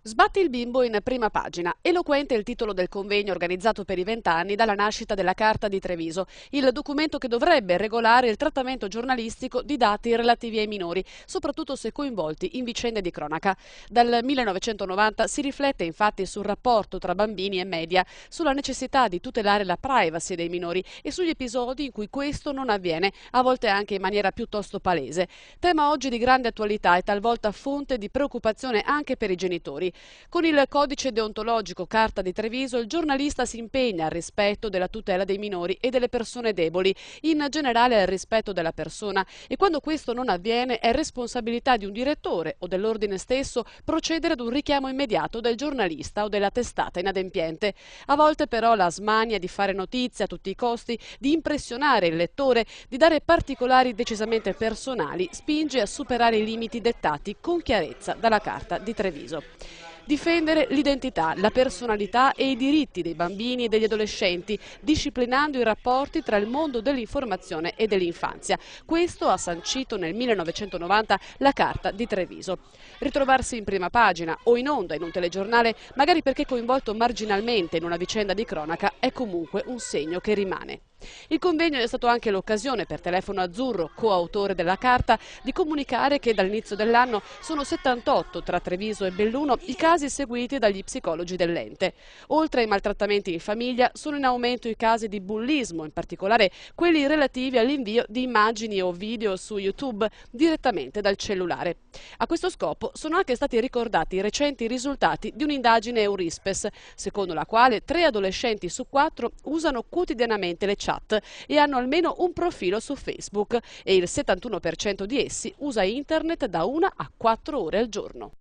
Sbatti il bimbo in prima pagina. Eloquente il titolo del convegno organizzato per i 20 anni dalla nascita della Carta di Treviso, il documento che dovrebbe regolare il trattamento giornalistico di dati relativi ai minori, soprattutto se coinvolti in vicende di cronaca. Dal 1990 si riflette infatti sul rapporto tra bambini e media, sulla necessità di tutelare la privacy dei minori e sugli episodi in cui questo non avviene, a volte anche in maniera piuttosto palese. Tema oggi di grande attualità e talvolta fonte di preoccupazione anche per i genitori. Con il codice deontologico Carta di Treviso il giornalista si impegna al rispetto della tutela dei minori e delle persone deboli, in generale al rispetto della persona, e quando questo non avviene è responsabilità di un direttore o dell'ordine stesso procedere ad un richiamo immediato del giornalista o della testata inadempiente. A volte però la smania di fare notizia a tutti i costi, di impressionare il lettore, di dare particolari decisamente personali, spinge a superare i limiti dettati con chiarezza dalla Carta di Treviso. Difendere l'identità, la personalità e i diritti dei bambini e degli adolescenti, disciplinando i rapporti tra il mondo dell'informazione e dell'infanzia. Questo ha sancito nel 1990 la Carta di Treviso. Ritrovarsi in prima pagina o in onda in un telegiornale, magari perché coinvolto marginalmente in una vicenda di cronaca, è comunque un segno che rimane. Il convegno è stato anche l'occasione per Telefono Azzurro, coautore della Carta, di comunicare che dall'inizio dell'anno sono 78 tra Treviso e Belluno i casi seguiti dagli psicologi dell'ente. Oltre ai maltrattamenti in famiglia, sono in aumento i casi di bullismo, in particolare quelli relativi all'invio di immagini o video su YouTube direttamente dal cellulare. A questo scopo sono anche stati ricordati i recenti risultati di un'indagine Eurispes, secondo la quale 3 adolescenti su 4 usano quotidianamente le chat e hanno almeno un profilo su Facebook, e il 71% di essi usa internet da 1 a 4 ore al giorno.